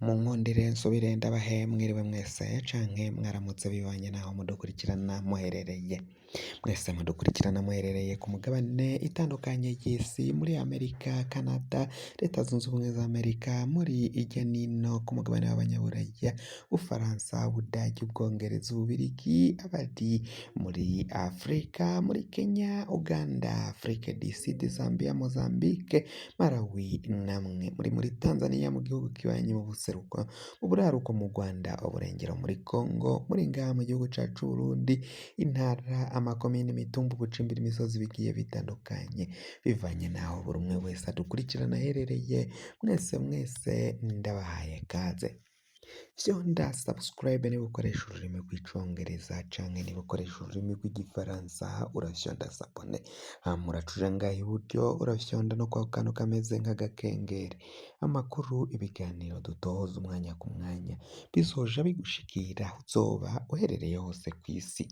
Munkundire nsubire ndabahe mwiriwe mwese canke mwaramutse bibanye naho mudukurikirana muherereye. Mwese mudukurikirana muherereye ku mugabane itandukanye y'isi, muri Amerika, Canada, Leta Zunze Ubumwe za Amerika, muri irya nino ku mugabane w'abanyaburaya, Ufaransa, Ubudagi, Ubwongereza, Ububirigi, abari muri Afrika, muri Kenya, Uganda, Afrique du Sud, Zambia, Mozambique, Malawi, namwe muri Tanzania, mu gihugu kibanyi mu buseruko, mu buraruko mu Rwanda, uburengero muri Congo, muri ngaha mu gihugu cacu Burundi, intara, amakomine, imitumba, ubucimbiri, imisozi bigiye bitandukanye, bivanye naho buri umwe wese adukurikirana aherereye. Mwese ndabahaye kaze. Fyonda subscribe niba ukoresha ururimi rw'icongereza canke niba ukoresha ururimi rw'igifaransa urafyonda sabone, muracuja ngaha iburyo urafyonda no kwa kantu kameze nk'agakengeri. Amakuru, ibiganiro dutohoza umwanya ku mwanya bizoja bigushikira aho uzoba uherereye hose kw'isi.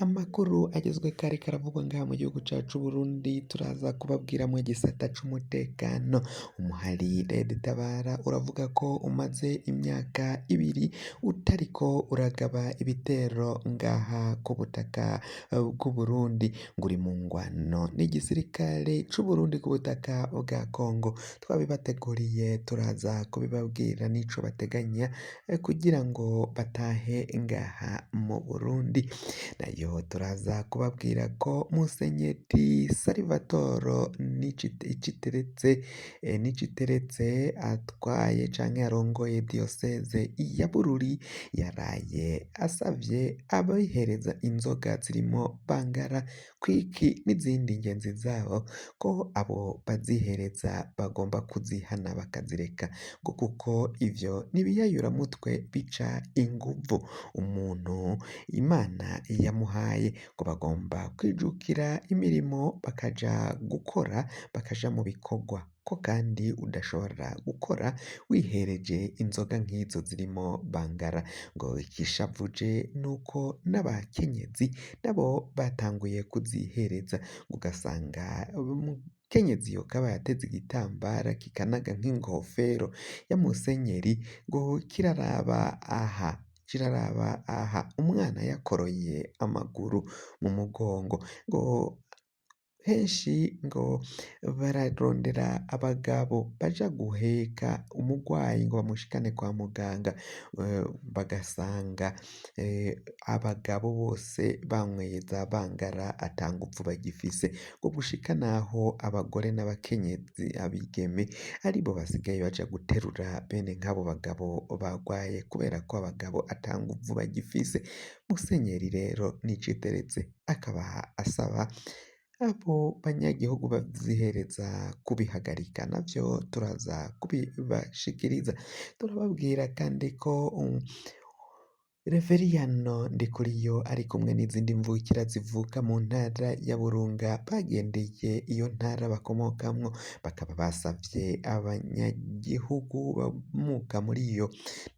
Amakuru agezwe kare karavugwa ngaha mu gihugu cacu Burundi, turaza kubabwira mu gisata c'umutekano. Umuhari Red Tabara uravuga ko umaze imyaka 2 utariko uragaba ibitero ngaha ku butaka bw'u Burundi, ngo uri mu ngwano n'igisirikare c'u Burundi ku butaka bwa Congo. Twabibateguriye, turaza kubibabwira n'ico bateganya kugira ngo batahe ngaha mu Burundi. Nayo turaza kubabwira ko Musenyeri Salvatore Niciteretse atwaye canke arongoye diyoseze ya Bururi yaraye asavye abihereza inzoga zirimo bangara, kwiki n'izindi ngenzi zabo ko abo bazihereza bagomba kuzihana bakazireka, ngo kuko ivyo n'ibiyayuramutwe bica inguvu umuntu Imana yamuhaye, ngo bagomba kwijukira imirimo bakaja gukora, bakaja mu bikorwa, ko kandi udashobora gukora wihereje inzoga nk'izo zirimo bangara. Ngo ikishavuje nuko n'abakenyezi nabo batanguye kuzihereza, ugasanga umukenyezi yokaba yateze igitambara kikanaga nk'inkofero ya musenyeri, ngo kiraraba aha umwana yakoroye amaguru mu mugongo. Ngo henshi ngo bararondera abagabo baja guheka umugwayi ngo bamushikane kwa muganga, bagasanga abagabo bose banyweye za bangara ata nguvu bagifise, ngo gushika naho abagore n'abakenyezi, abigeme aribo basigaye baja guterura bene nk'abo bagabo bagwaye, kubera ko abagabo ata nguvu bagifise. Musenyeri rero Niciteretse akaba asaba abo banyagihugu bazihereza kubihagarika, navyo turaza kubibashikiriza. Turababwira kandi ko Reveriyano Ndikuriyo ari kumwe n'izindi mvukira zivuka mu ntara ya Burunga bagendeye iyo ntara bakomokamwo, bakaba basavye abanyagihugu bamuka muri iyo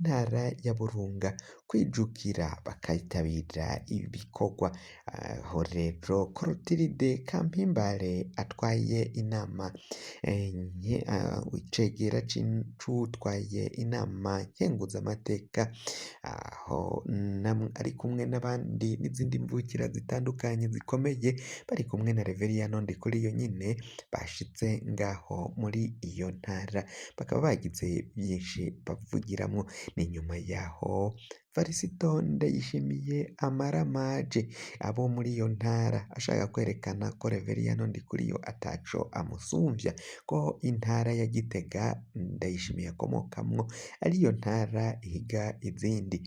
ntara ya Burunga kwijukira bakayitabira ibikorwa. Aho rero Clotilde Kampimbare atwaye inama icegera c'utwaye inama nkenguzamateka, aho ari kumwe n'abandi n'izindi mvukira zitandukanye zikomeye, bari kumwe na Reveriyano Ndikuriyo nyine bashitse ngaho muri iyo ntara, bakaba bagize byinshi bavugiramwo. Ni nyuma yaho Varisito Ndayishimiye amaramaje abo muri iyo ntara, ashaka kwerekana ko Reveriyano Ndikuriyo ataco amusumvya, ko intara ya Gitega Ndayishimiye akomokamwo ariyo ntara ihiga izindi,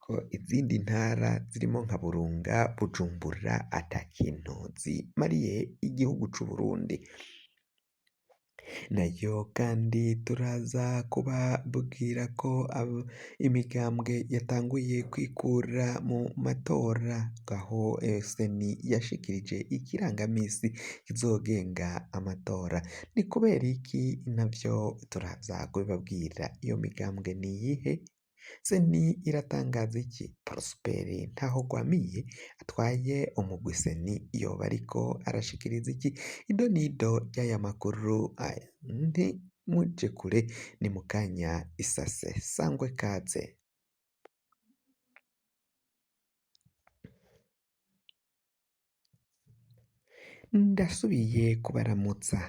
ko izindi ntara zirimo nka Burunga, Bujumbura ata kintu zimariye igihugu c'u Burundi. Nayo kandi turaza kubabwira ko imigambwe yatanguye kwikura mu matora, aho seni yashikirije ikirangamisi kizogenga amatora. Ni kubera iki? Navyo turaza kubibabwira. Iyo migambwe ni iyihe? Seni iratangaza iki? Prosperi Ntahogwamiye atwaye umugwi seni yoba ariko arashikiriza iki? Ido nido ry'aya makuru muje kure ni mu kanya isase sangwe kaze. Ndasubiye kubaramutsa.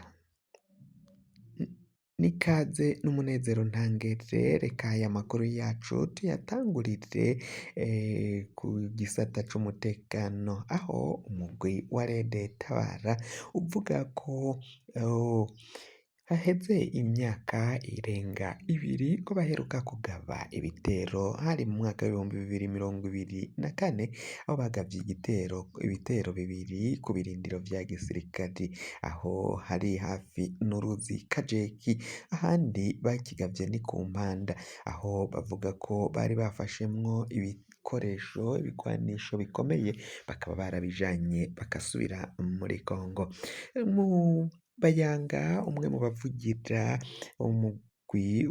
N'ikaze n'umunezero ntangere, reka aya makuru yacu tuyatangurire ku gisata c'umutekano, aho umugwi wa Rede Tabara uvuga ko haheze imyaka irenga 2 ko baheruka kugaba ibitero hari mu mwaka w'ibihumbi 2024, aho bagavye ibitero 2 ku birindiro vya gisirikari aho hari hafi n'uruzi Kajeki, ahandi bakigavye ni ku Mpanda, aho bavuga ko bari bafashemwo ibigwanisho bikomeye bakaba barabijanye bagasubira muri Kongo. Mu bayanga umwe mu bavugira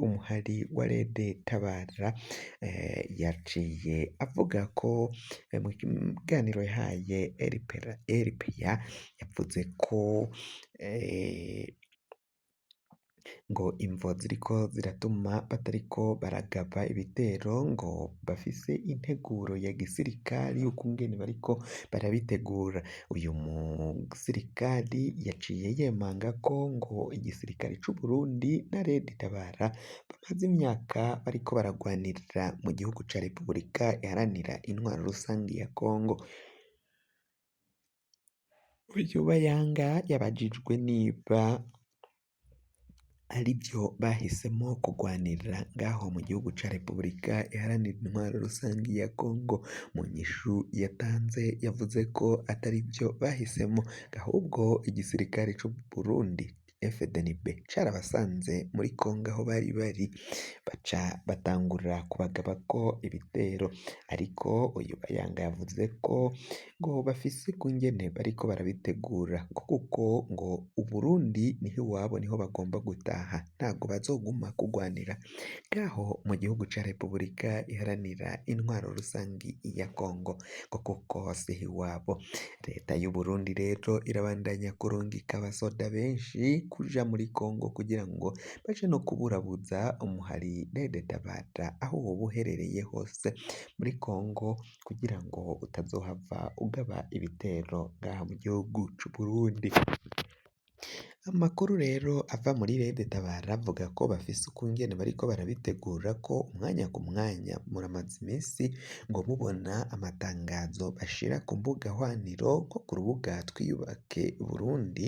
umuhari wa Rede Tabara yaciye avuga ko mu kiganiro yahaye RPA yavuze ko ngo imvo ziriko ziratuma batariko baragaba ibitero ngo bafise integuro ya gisirikari ukungene bariko barabitegura. Uyu musirikari yaciye yemanga ko ngo igisirikare c'u Burundi na Rede Tabara bamaze imyaka bariko baragwanirira mu gihugu ca Repubulika iharanira intwaro rusangi ya Kongo. Uyu bayanga yabajijwe niba arivyo bahisemo kugwanirira ngaho mu gihugu ca Repubulika iharanira intwaro rusangi ya Kongo. Mu nyishu yatanze yavuze ko atarivyo bahisemo, ahubwo igisirikare c'u Burundi FDNB carabasanze muri Kongo aho bari baca batangura kubagabako ibitero, ariko uyu bayanga yavuze ko ngo bafise kungene bariko barabitegura ngo kuko ngo Uburundi niho iwabo, niho bagomba gutaha, ntago bazoguma kugwanira ngaho mu gihugu ca Repubulika iharanira intwaro rusangi ya Kongo ngo kuko siho iwabo. Leta y'u Burundi rero irabandanya kurungika abasoda benshi kuja muri Kongo kugira ngo baje no kuburabuza umuhari Rede Tabara aho woba uherereye hose muri Kongo kugira ngo utazohava ugaba ibitero ngaha mu gihugu c'u Burundi. Amakuru rero ava muri Rede Tabara avuga ko bafise ukungene bariko barabitegura ko umwanya ku mwanya muramaze imisi ngo mubona amatangazo bashira ku mbuga hwaniro nko ku rubuga Twiyubake Burundi,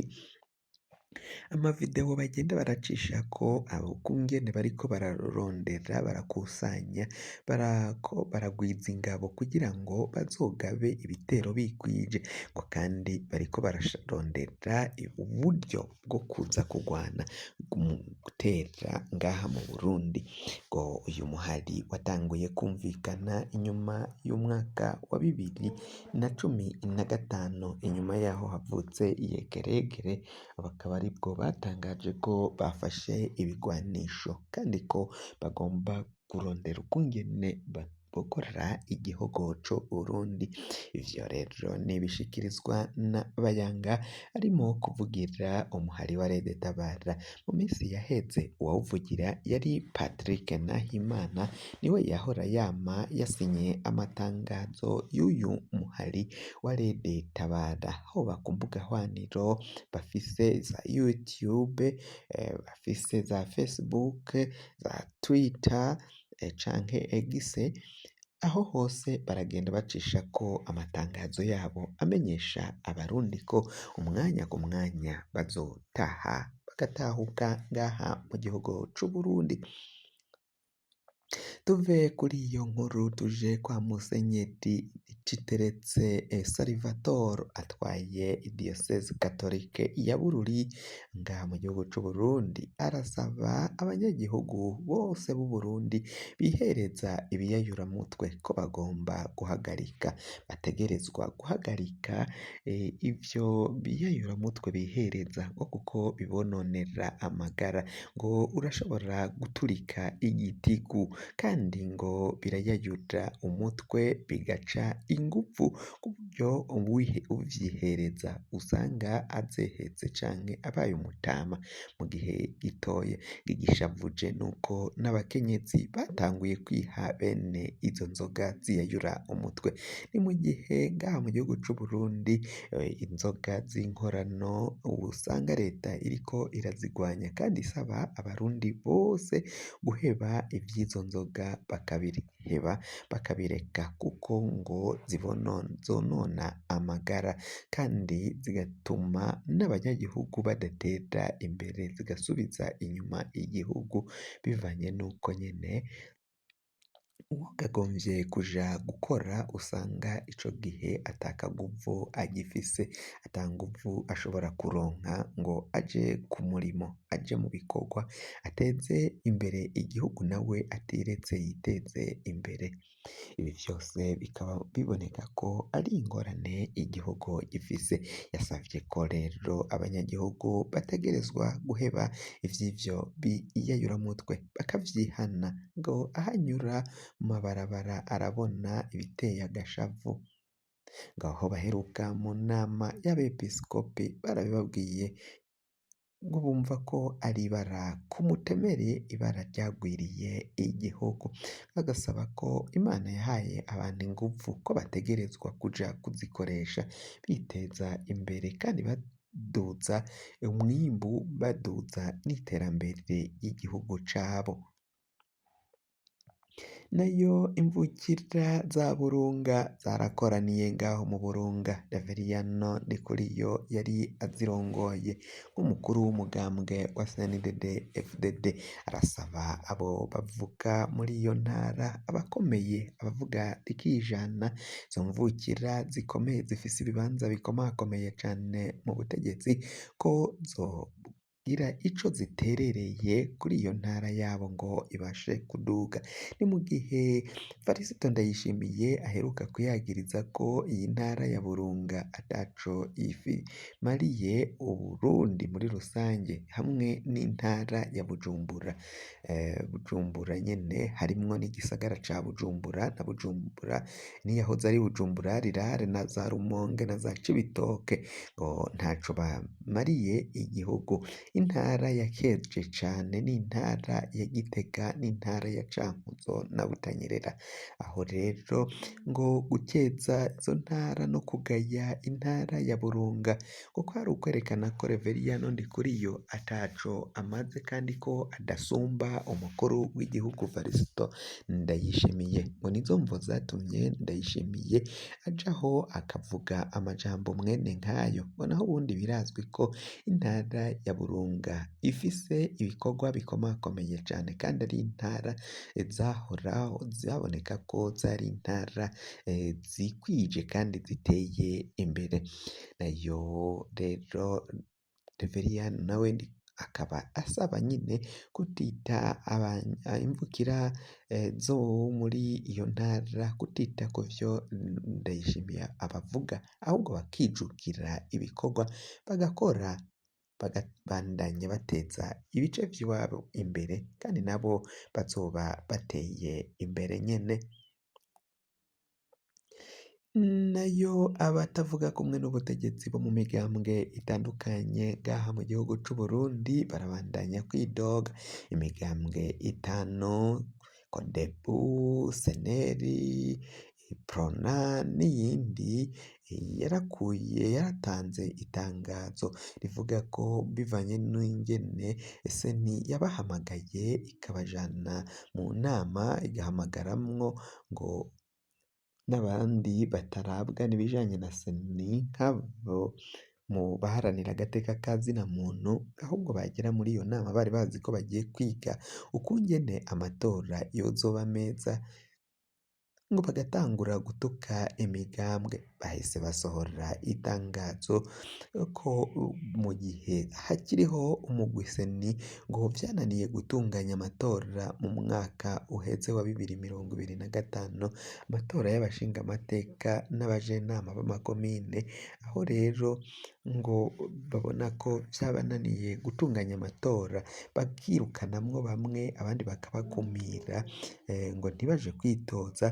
amavideo bagenda baracishako ukungene bariko bararondera barakusanya baragwiza ingabo kugira ngo bazogabe ibitero bikwije, ngo kandi bariko bararondera uburyo bwo kuza kugwana gutera ngaha mu Burundi. Ngo uyu muhari watanguye kumvikana inyuma y'umwaka wa 2015, inyuma yaho havutse iyegeregere, bakaba aribwo batangaje ko bafashe ibigwanisho kandi ko bagomba kurondera ukungene bokorera igihugu c'u Burundi. Ivyo rero nibishikirizwa na bayanga arimo kuvugira umuhari wa Rede Tabara. Mu minsi yaheze uwawuvugira yari Patrick Nahimana, niwe yahora yasinye amatangazo y'uyu muhari wa Rede Tabara, aho ku mbuga hwaniro bafise za YouTube, bafise za Facebook, za Twitter canke X, aho hose baragenda bacishako amatangazo yabo amenyesha abarundi ko umwanya ku mwanya bazotaha bagatahuka ngaha mu gihugu c'u Burundi. Tuve kuri iyo nkuru tuje kwa Musenyeri Citeretse Salvatore atwaye idiyoseze katolike ya Bururi ngaha mu gihugu c'u Burundi, arasaba abanyagihugu bose b'u Burundi bihereza ibiyayuramutwe ko bagomba bategerezwa guhagarika ivyo biyayuramutwe bihereza ngo kuko bibononera amagara, ngo urashobora guturika igitigu kandi kandi ngo birayayura umutwe bigaca inguvu ku buryo uvyihereza usanga azehetse canke abaye umutama mu gihe gitoye. Igishavuje nuko n'abakenyezi batanguye kwiha bene izo nzoga ziyayura umutwe. Ni mu gihe ngaha mu gihugu c'Uburundi inzoga z'inkorano usanga leta iriko irazigwanya kandi isaba abarundi bose guheba ivy'izo nzoga bakabiheba bakabireka kuko ngo zonona amagara kandi zigatuma n'abanyagihugu badatera imbere, zigasubiza inyuma igihugu bivanye nuko nyene uwakagombye kuja gukora usanga ico gihe ata kaguvu agifise, ata nguvu ashobora kuronka ngo aje ku murimo, aje mu bikorwa ateze imbere igihugu nawe atiretse yiteze imbere. Ibi vyose bikaba biboneka ko ari ingorane igihugu gifise. Yasavye ko rero abanyagihugu bategerezwa guheba ivy'ivyo biyayuramutwe bakavyihana, ngo ahanyura mu mabarabara arabona ibiteye agashavu. Ngaho baheruka mu nama y'abepiskopi barabibabwiye ngo bumva ko ari ibara ku mutemere, ibara ryagwiriye igihugu, bagasaba ko Imana yahaye abantu inguvu ko bategerezwa kuja kuzikoresha biteza imbere kandi baduza umwimbu, baduza n'iterambere ry'igihugu cabo. Nayo imvukira za Burunga zarakoraniye ngaho mu Burunga. Reveriyano Ndikuriyo yari azirongoye nk'umukuru w'umugambwe wa CNDD FDD, arasaba abo bavuka muri iyo ntara, abakomeye, abavuga rikijana, izo mvukira zikomeye zifise ibibanza bikomakomeye cane mu butegetsi ko zogira ico ziterereye kuri iyo ntara yabo ngo ibashe kuduga. Ni mu gihe Varisito Ndayishimiye aheruka kuyagiriza ko iyi ntara ya Burunga ataco ifimariye Uburundi muri rusange hamwe n'intara ya Bujumbura. Bujumbura nyene harimwo n'igisagara ca Bujumbura na Bujumbura niyahoze ari Bujumbura rirare na za Rumonge na za Cibitoke ngo ntaco bamariye igihugu. Intara yakeje cane n'intara ya Gitega n'intara ya Cankuzo na Butanyerera. Aho rero ngo gukeza izo ntara no kugaya intara ya Burunga ngo kwari ukwerekana ko Reveriyano Ndikuriyo ataco amaze kandi ko adasumba umukuru w'igihugu Varisito Ndayishimiye. Ngo nizo mvo zatumye Ndayishimiye ajaho akavuga amajambo mwene nkayo. Ngo naho ubundi birazwi ko intara ya Burunga ifise ibikorwa bikomakomeye cane kandi ari intara zahoraho zaboneka ko zari intara zikwije kandi ziteye imbere. Nayo rero Reveriyano nawe akaba asaba nyine kutita imvukira zo muri iyo ntara kutita ku vyo Ndayishimiye abavuga, ahubwo bakijukira ibikorwa bagakora, bagabandanya bateza ibice vy'iwabo imbere kandi nabo bazoba bateye imbere nyene. Nayo abatavuga kumwe n'ubutegetsi bo mu migambwe itandukanye ngaha mu gihugu c'Uburundi barabandanya kwidoga. Imigambwe itanu Kodebu, Seneri, Prona n'iyindi yaratanze itangazo rivuga ko bivanye n'ingene seni yabahamagaye ikabajana mu nama, igahamagaramwo ngo n'abandi batarabwa n'ibijanye na seni nk'abo mu baharanira agateka ka zina muntu, ahubwo bagera muri iyo nama bari bazi ko bagiye kwiga ukungene amatora yozoba meza, ngo bagatangura gutuka imigambwe. bahise basohora itangazo ko mu gihe hakiriho umugwi seni ngo vyananiye gutunganya amatora mu mwaka uheze wa 2025, amatora y'abashingamateka n'abajenama b'amakomine, aho rero ngo babona ko vyabananiye gutunganya amatora, bakirukanamwo bamwe abandi bakabakumira ngo ntibaje kwitoza.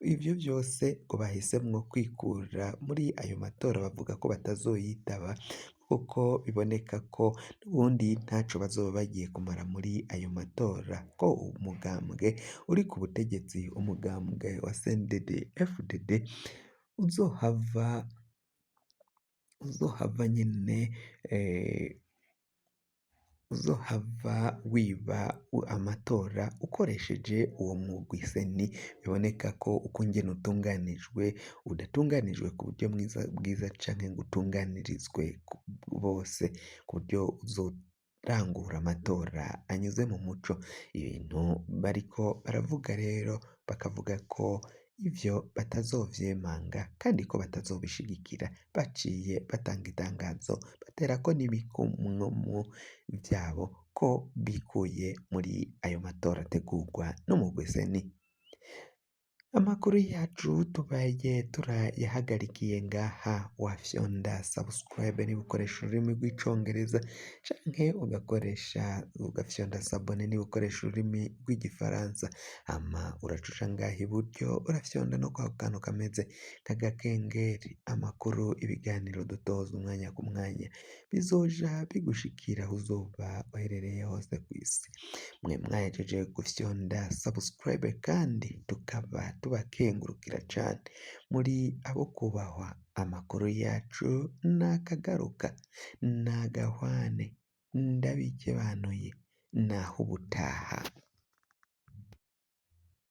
Ivyo vyose ngo bahisemwo kwikura muri ayo matora, bavuga ko batazoyitaba kuko biboneka ko n'ubundi ntaco bazoba bagiye kumara muri ayo matora, ko umugambwe uri ku butegetsi, umugambwe wa CNDD-FDD uzohava nyene uzohava wiba amatora ukoresheje uwo mugwi seni. Biboneka ko ukungene utunganijwe udatunganijwe ku buryo bwiza canke ngo utunganirizwe bose ku buryo uzorangura amatora anyuze mu muco. Ibintu bariko baravuga rero bakavuga ko ivyo batazovyemanga kandi ko batazobishigikira, baciye batanga itangazo baterako n'ibikumu vyabo ko bikuye muri ayo matora ategurwa n'umugwi seni. Amakuru yacu tubaye turayahagarikiye ngaha, wafyonda subscribe niba ukoresha ururimi rw'icongereza canke ugafyonda sabone niba ukoresha ururimi rw'igifaransa, hama uracuja ngaha iburyo urafyonda no kwa kantu kameze nk'agakengeri. Amakuru, ibiganiro dutoza umwanya ku mwanya bizoja bigushikira aho uzoba uherereye hose kw'isi. Mwe mwahejeje gufyonda subscribe kandi tukaba tubakengurukira cane, muri abo kubahwa. Amakuru yacu nakagaruka, nagahwane, ndabikebanuye, naho ubutaha.